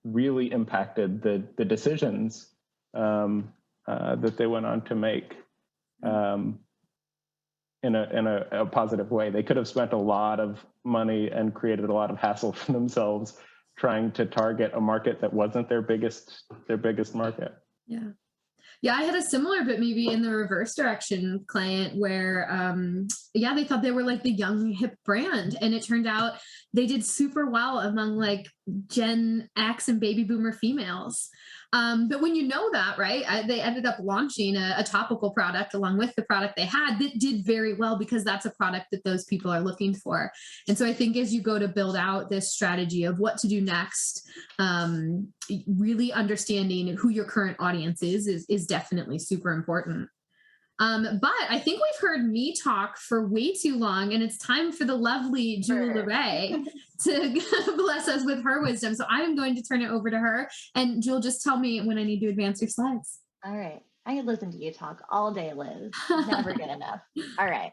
really impacted the decisions that they went on to make in a positive way. They could have spent a lot of money and created a lot of hassle for themselves trying to target a market that wasn't their biggest market. Yeah. Yeah, I had a similar, but maybe in the reverse direction client where, they thought they were like the young hip brand. And it turned out they did super well among like Gen X and baby boomer females. But when you know that, right, they ended up launching a topical product along with the product they had that did very well because that's a product that those people are looking for. And so I think as you go to build out this strategy of what to do next, really understanding who your current audience is definitely super important. But I think we've heard me talk for way too long, and it's time for the lovely Jewel LeRae to bless us with her wisdom. So I'm going to turn it over to her. And Jewel, just tell me when I need to advance your slides. All right. I could listen to you talk all day, Liz. Never good enough. All right,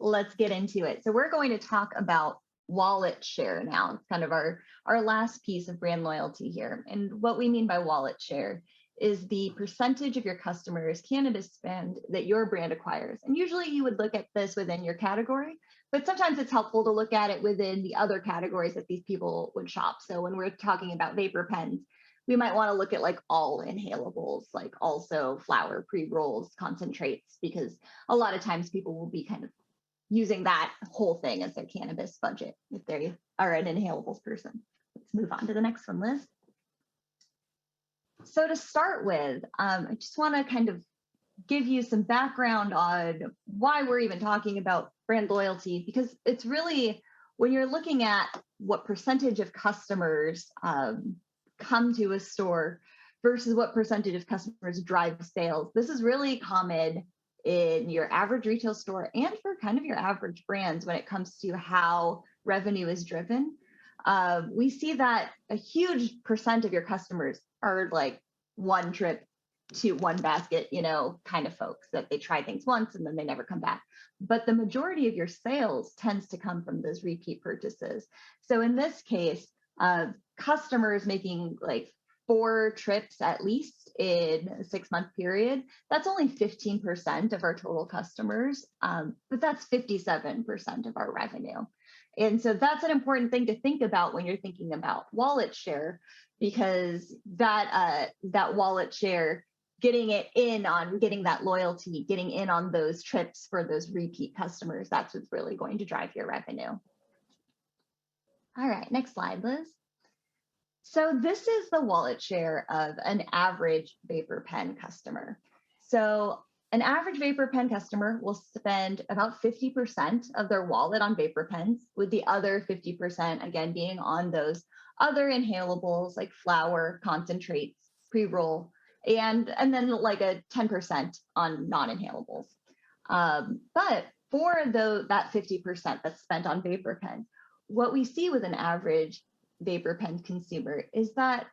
let's get into it. So we're going to talk about wallet share now. It's kind of our last piece of brand loyalty here. And what we mean by wallet share is the percentage of your customers' cannabis spend that your brand acquires. And usually you would look at this within your category, but sometimes it's helpful to look at it within the other categories that these people would shop. So when we're talking about vapor pens, we might want to look at like all inhalables, like also flower, pre-rolls, concentrates, because a lot of times people will be kind of using that whole thing as their cannabis budget if they are an inhalables person. Let's move on to the next one, Liz. So to start with, I just want to kind of give you some background on why we're even talking about brand loyalty, because it's really, when you're looking at what percentage of customers come to a store versus what percentage of customers drive sales, this is really common in your average retail store and for kind of your average brands when it comes to how revenue is driven. We see that a huge percent of your customers are like one trip to one basket, kind of folks that they try things once and then they never come back. But the majority of your sales tends to come from those repeat purchases. So in this case, customers making like 4 trips at least in a 6-month period, that's only 15% of our total customers, but that's 57% of our revenue. And so that's an important thing to think about when you're thinking about wallet share, because that wallet share, getting it in on getting that loyalty, getting in on those trips for those repeat customers, that's what's really going to drive your revenue. All right, next slide, Liz. So this is the wallet share of an average vapor pen customer. So an average vapor pen customer will spend about 50% of their wallet on vapor pens, with the other 50% again being on those other inhalables like flower, concentrates, pre-roll, and then like a 10% on non-inhalables. But for that 50% that's spent on vapor pens, what we see with an average vapor pen consumer is that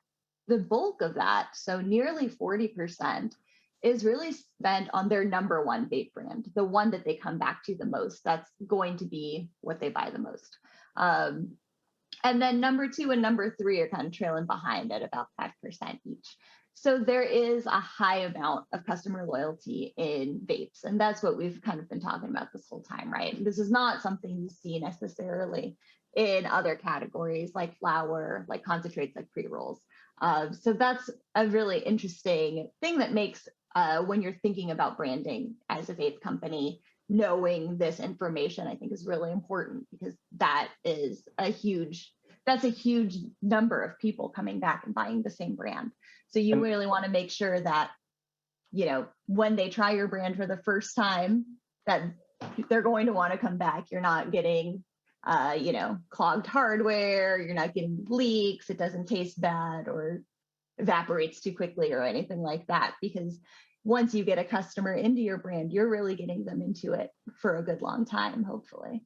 the bulk of that, so nearly 40%, is really spent on their number one vape brand, the one that they come back to the most. That's going to be what they buy the most. And then number 2 and number 3 are kind of trailing behind at about 5% each. So there is a high amount of customer loyalty in vapes, and that's what we've kind of been talking about this whole time, right? This is not something you see necessarily in other categories like flower, like concentrates, like pre-rolls. So that's a really interesting thing that makes when you're thinking about branding as a vape company, knowing this information, I think is really important, because that's a huge number of people coming back and buying the same brand. So you really want to make sure that, when they try your brand for the first time, that they're going to want to come back. You're not getting, clogged hardware. You're not getting leaks. It doesn't taste bad or evaporates too quickly or anything like that. Because once you get a customer into your brand, you're really getting them into it for a good long time, hopefully.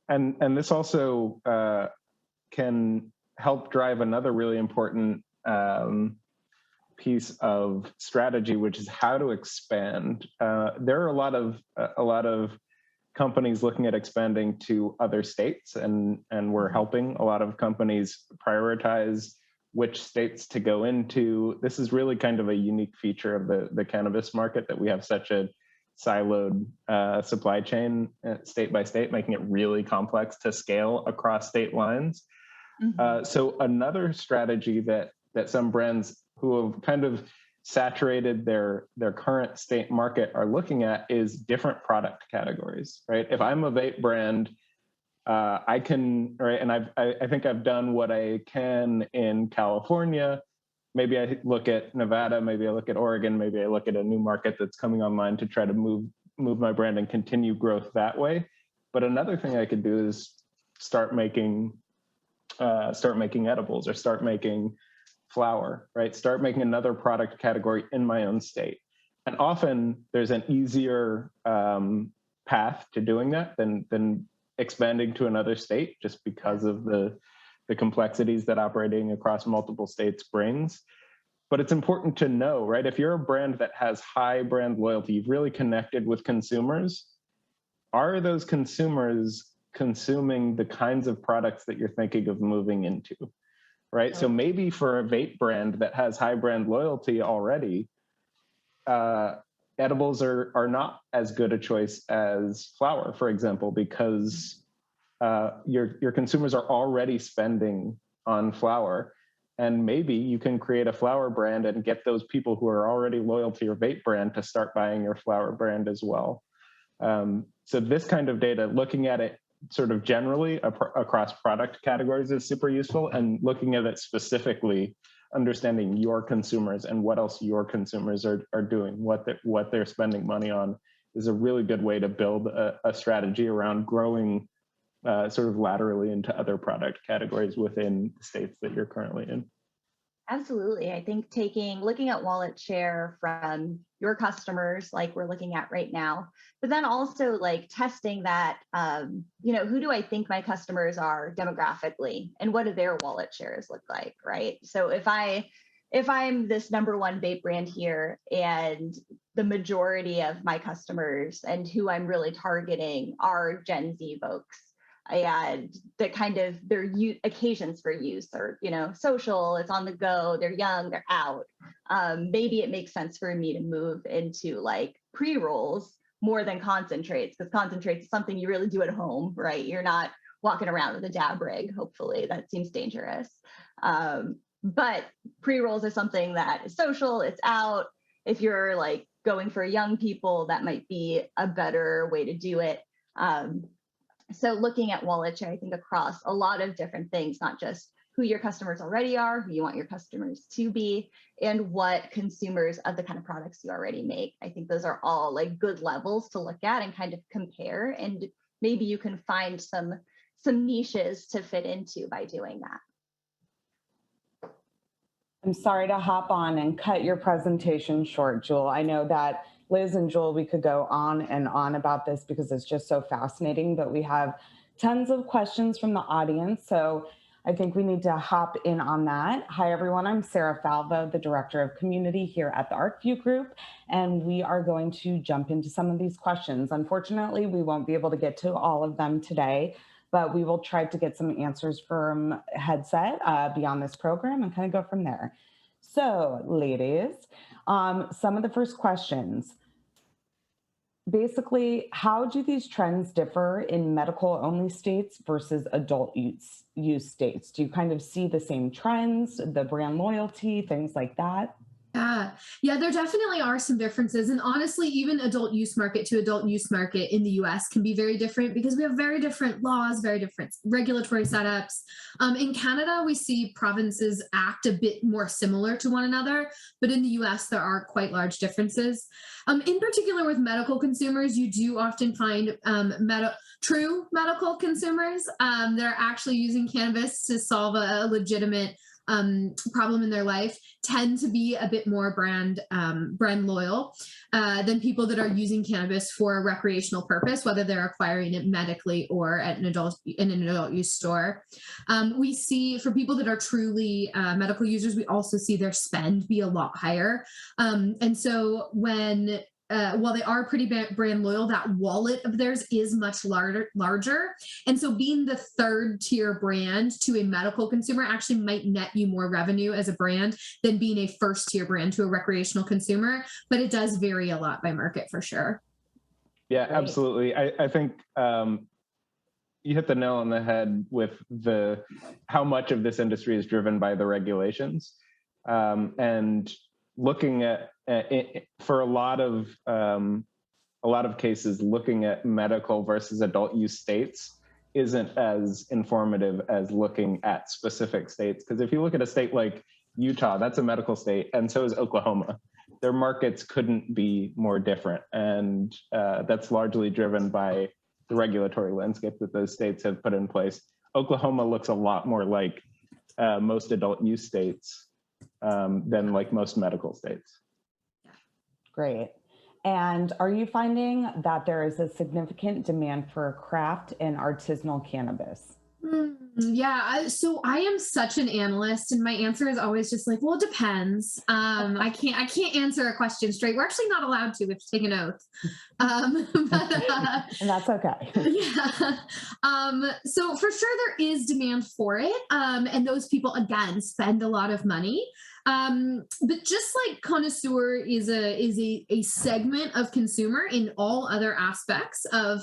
And this also can help drive another really important piece of strategy, which is how to expand. There are a lot of companies looking at expanding to other states, and we're helping a lot of companies prioritize which states to go into. This is really kind of a unique feature of the cannabis market, that we have such a siloed supply chain state by state, making it really complex to scale across state lines. So another strategy that some brands who have kind of saturated their current state market are looking at is different product categories, right? If I'm a vape brand, I can, right, and I think I've done what I can in California. Maybe I look at Nevada, maybe I look at Oregon, maybe I look at a new market that's coming online to try to move my brand and continue growth that way. But another thing I could do is start making edibles, or start making flower, right? Start making another product category in my own state. And often there's an easier path to doing that than expanding to another state, just because of the complexities that operating across multiple states brings. But it's important to know, right? If you're a brand that has high brand loyalty, you've really connected with consumers, are those consumers consuming the kinds of products that you're thinking of moving into, right? So maybe for a vape brand that has high brand loyalty already, edibles are not as good a choice as flower, for example, because your consumers are already spending on flower. And maybe you can create a flower brand and get those people who are already loyal to your vape brand to start buying your flower brand as well. So this kind of data, looking at it sort of generally across product categories, is super useful, and looking at it specifically, understanding your consumers and what else your consumers are doing, what they're spending money on, is a really good way to build a strategy around growing sort of laterally into other product categories within the states that you're currently in. Absolutely. I think looking at wallet share from your customers, like we're looking at right now, but then also like testing that, who do I think my customers are demographically, and what do their wallet shares look like, right? So if I'm this number one vape brand here, and the majority of my customers and who I'm really targeting are Gen Z folks, and the kind of their occasions for use are, social, it's on the go, they're young, they're out. Maybe it makes sense for me to move into like pre-rolls more than concentrates, because concentrates is something you really do at home, right? You're not walking around with a dab rig, hopefully. That seems dangerous. But pre-rolls are something that is social, it's out. If you're like going for young people, that might be a better way to do it. So looking at wallet share, I think across a lot of different things, not just who your customers already are, who you want your customers to be, and what consumers of the kind of products you already make. I think those are all like good levels to look at and kind of compare. And maybe you can find some niches to fit into by doing that. I'm sorry to hop on and cut your presentation short, Jewel. I know that Liz and Jewel, we could go on and on about this because it's just so fascinating, but we have tons of questions from the audience. So I think we need to hop in on that. Hi, everyone. I'm Sarah Falvo, the Director of Community here at the Arcview Group, and we are going to jump into some of these questions. Unfortunately, we won't be able to get to all of them today, but we will try to get some answers from Headset beyond this program and kind of go from there. So, ladies, some of the first questions. Basically, how do these trends differ in medical-only states versus adult use states? Do you kind of see the same trends, the brand loyalty, things like that? Yeah, there definitely are some differences. And honestly, even adult use market to adult use market in the US can be very different because we have very different laws, very different regulatory setups. In Canada, we see provinces act a bit more similar to one another, but in the US, there are quite large differences. In particular, with medical consumers, you do often find true medical consumers that are actually using cannabis to solve a legitimate problem in their life tend to be a bit more brand loyal than people that are using cannabis for a recreational purpose, whether they're acquiring it medically or in an adult use store. We see for people that are truly medical users, we also see their spend be a lot higher. And so while they are pretty brand loyal, that wallet of theirs is much larger. And so being the third tier brand to a medical consumer actually might net you more revenue as a brand than being a first tier brand to a recreational consumer. But it does vary a lot by market for sure. Yeah, absolutely. I think you hit the nail on the head with how much of this industry is driven by the regulations. And looking at for a lot of cases, looking at medical versus adult use states isn't as informative as looking at specific states. Because if you look at a state like Utah, that's a medical state, and so is Oklahoma. Their markets couldn't be more different, and that's largely driven by the regulatory landscape that those states have put in place. Oklahoma looks a lot more like most adult use states than like most medical states. Great. And are you finding that there is a significant demand for craft and artisanal cannabis? Yeah, so I am such an analyst, and my answer is always just like, well, it depends. I can't answer a question straight. We're actually not allowed to. We have to take an oath. And that's okay. Yeah. So for sure there is demand for it. And those people again spend a lot of money. But just like connoisseur is a segment of consumer in all other aspects of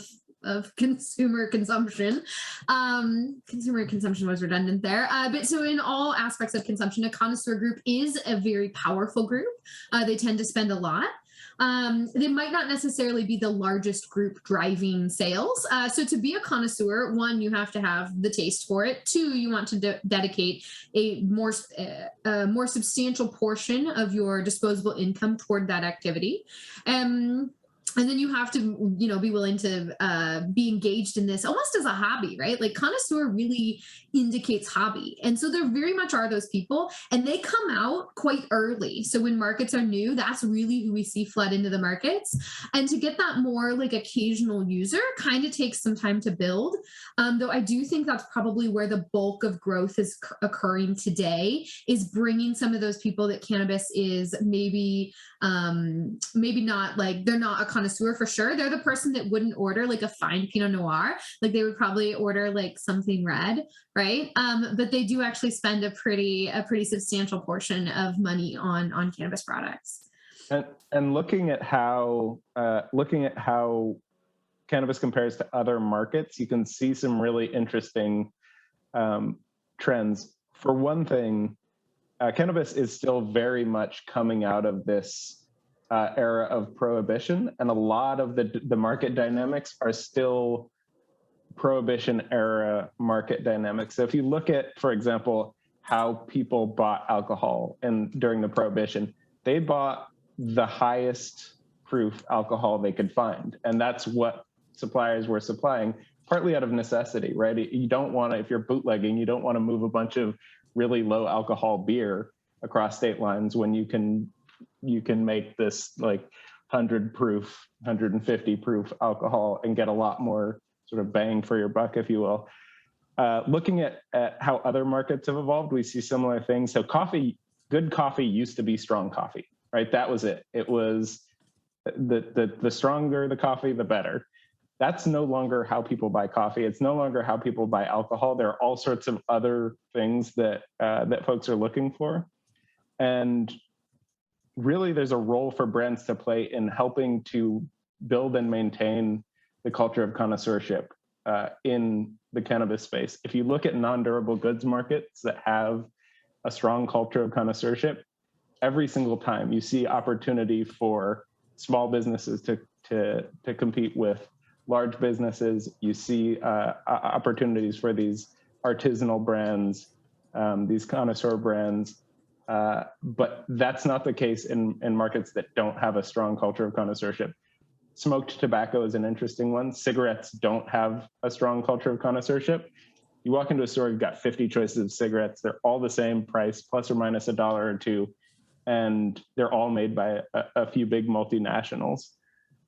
consumer consumption. Consumer consumption was redundant there. But so in all aspects of consumption, a connoisseur group is a very powerful group. They tend to spend a lot. They might not necessarily be the largest group driving sales. So to be a connoisseur, one, you have to have the taste for it. Two, you want to dedicate a more substantial portion of your disposable income toward that activity. And then you have to, be willing to be engaged in this almost as a hobby, right? Like connoisseur really indicates hobby. And so there very much are those people, and they come out quite early. So when markets are new, that's really who we see flood into the markets. And to get that more like occasional user kind of takes some time to build. Though I do think that's probably where the bulk of growth is occurring today, is bringing some of those people that cannabis is maybe not like, they're not a connoisseur for sure. They're the person that wouldn't order like a fine Pinot Noir. Like they would probably order like something red, right? But they do actually spend a pretty substantial portion of money on cannabis products. And looking at how cannabis compares to other markets, you can see some really interesting trends. For one thing, cannabis is still very much coming out of this era of prohibition, and a lot of the market dynamics are still prohibition era market dynamics. So if you look at, for example, how people bought alcohol during the prohibition, they bought the highest proof alcohol they could find, and that's what suppliers were supplying, partly out of necessity, right? You don't want to, if you're bootlegging, you don't want to move a bunch of really low alcohol beer across state lines when you can make this like 100 proof, 150 proof alcohol and get a lot more sort of bang for your buck, if you will. Looking at how other markets have evolved, we see similar things. So good coffee used to be strong coffee, right? That was it. It was the stronger the coffee, the better. That's no longer how people buy coffee. It's no longer how people buy alcohol. There are all sorts of other things that folks are looking for. And really, there's a role for brands to play in helping to build and maintain the culture of connoisseurship in the cannabis space. If you look at non-durable goods markets that have a strong culture of connoisseurship, every single time you see opportunity for small businesses to compete with large businesses. You see opportunities for these artisanal brands, these connoisseur brands. But that's not the case in markets that don't have a strong culture of connoisseurship. Smoked tobacco is an interesting one. Cigarettes don't have a strong culture of connoisseurship. You walk into a store, you've got 50 choices of cigarettes. They're all the same price, plus or minus $1 or $2, and they're all made by a few big multinationals.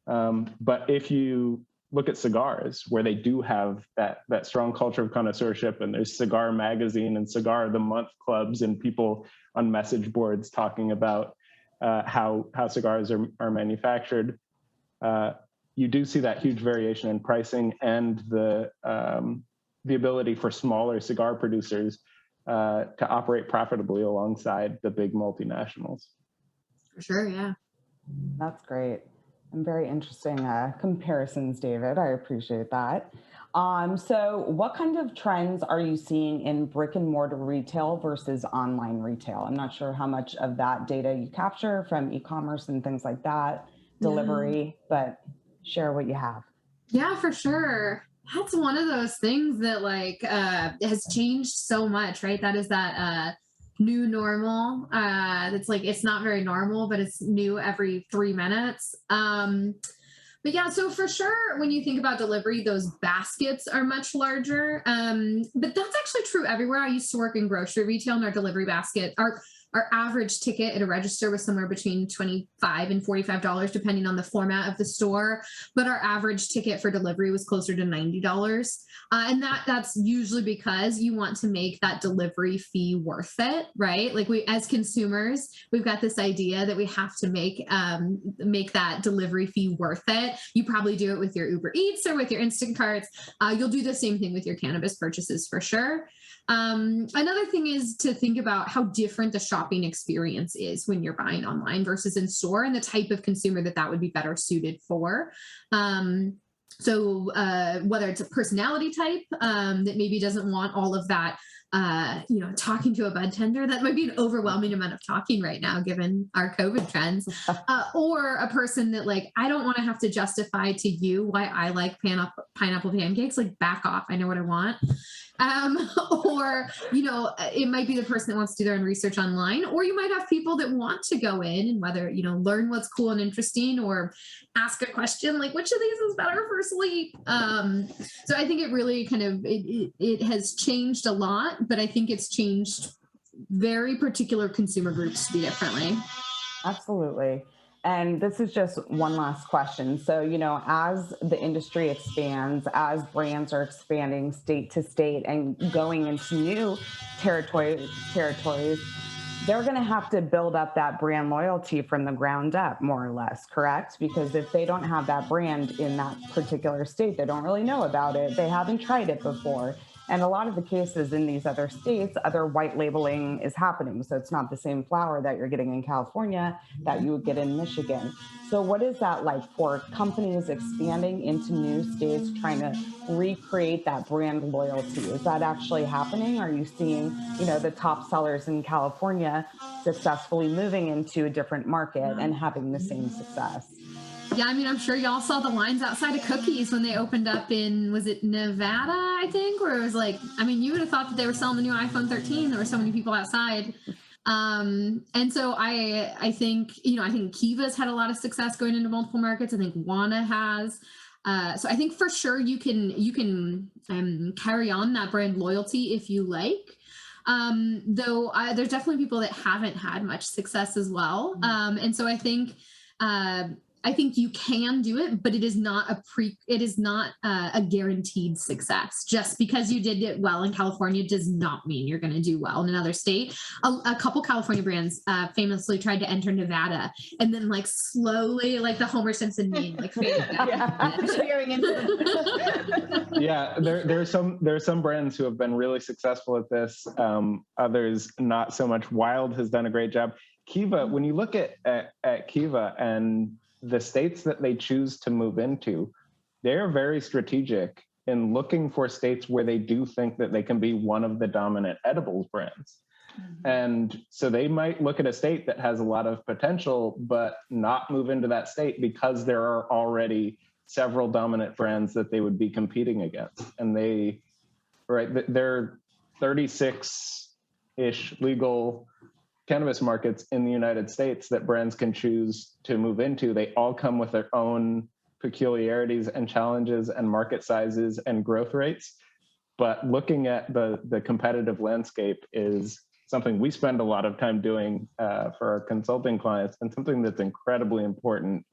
But if you look at cigars, where they do have that strong culture of connoisseurship, and there's Cigar Magazine and Cigar of the Month clubs and people on message boards talking about how cigars are manufactured, you do see that huge variation in pricing and the ability for smaller cigar producers to operate profitably alongside the big multinationals. For sure, yeah. That's great. And very interesting comparisons, David. I appreciate that. So what kind of trends are you seeing in brick and mortar retail versus online retail? I'm not sure how much of that data you capture from e-commerce and things like that, delivery, but share what you have. Yeah, for sure. That's one of those things that has changed so much, right? That is that new normal. That's it's not very normal, but it's new every 3 minutes. But yeah, so for sure, when you think about delivery, those baskets are much larger. But that's actually true everywhere. I used to work in grocery retail, and our delivery basket, our average ticket at a register was somewhere between $25 and $45, depending on the format of the store. But our average ticket for delivery was closer to $90. And that's usually because you want to make that delivery fee worth it, right? We, as consumers, we've got this idea that we have to make that delivery fee worth it. You probably do it with your Uber Eats or with your Instacarts. You'll do the same thing with your cannabis purchases for sure. Another thing is to think about how different the shopping experience is when you're buying online versus in store, and the type of consumer that would be better suited for. So whether it's a personality type that maybe doesn't want all of that, talking to a bud tender, that might be an overwhelming amount of talking right now, given our COVID trends, or a person that I don't want to have to justify to you why I like pineapple pancakes, back off. I know what I want. Or, it might be the person that wants to do their own research online, or you might have people that want to go in and whether, learn what's cool and interesting or ask a question like, which of these is better for sleep? So I think it really kind of, it has changed a lot, but I think it's changed very particular consumer groups to be differently. Absolutely. And this is just one last question. So, as the industry expands, as brands are expanding state to state and going into new territories, they're going to have to build up that brand loyalty from the ground up, more or less, correct? Because if they don't have that brand in that particular state, they don't really know about it. They haven't tried it before. And a lot of the cases in these other states, other white labeling is happening. So it's not the same flower that you're getting in California that you would get in Michigan. So what is that like for companies expanding into new states, trying to recreate that brand loyalty? Is that actually happening? Are you seeing, the top sellers in California successfully moving into a different market and having the same success? Yeah, I'm sure y'all saw the lines outside of Cookies when they opened up in, was it Nevada, I think, where it was you would have thought that they were selling the new iPhone 13. There were so many people outside. And so I think, I think Kiva's had a lot of success going into multiple markets. I think Wana has. So I think for sure you can carry on that brand loyalty if you like. Though there's definitely people that haven't had much success as well. And so I think I think you can do it, but it is not a guaranteed success. Just because you did it well in California does not mean you're going to do well in another state. A couple California brands famously tried to enter Nevada, and then like slowly, like the Homer Simpson meme, like faded out. Yeah, there are some brands who have been really successful at this. Others not so much. Wild has done a great job. Kiva, when you look at Kiva and the states that they choose to move into, they're very strategic in looking for states where they do think that they can be one of the dominant edibles brands. Mm-hmm. And so they might look at a state that has a lot of potential, but not move into that state because there are already several dominant brands that they would be competing against. And there are 36-ish legal cannabis markets in the United States that brands can choose to move into. They all come with their own peculiarities and challenges and market sizes and growth rates. But looking at the competitive landscape is something we spend a lot of time doing for our consulting clients, and something that's incredibly important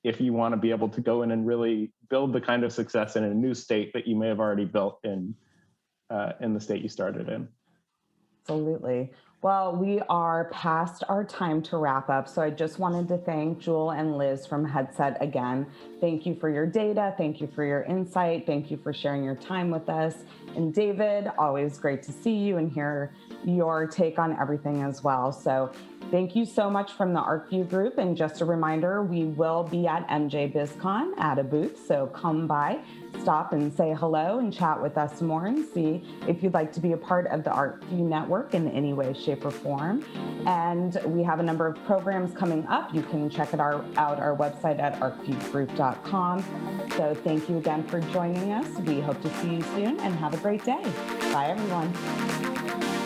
if you want to be able to go in and really build the kind of success in a new state that you may have already built in the state you started in. Absolutely. Well, we are past our time to wrap up. So I just wanted to thank Jewel and Liz from Headset again. Thank you for your data. Thank you for your insight. Thank you for sharing your time with us. And David, always great to see you and hear your take on everything as well. So thank you so much from the Arcview Group. And just a reminder, we will be at MJ BizCon at a booth. So come by, stop and say hello and chat with us more and see if you'd like to be a part of the Arcview network in any way, shape, or form. And we have a number of programs coming up. You can check out our website at arcviewgroup.com. So thank you again for joining us. We hope to see you soon and have a great day. Bye, everyone.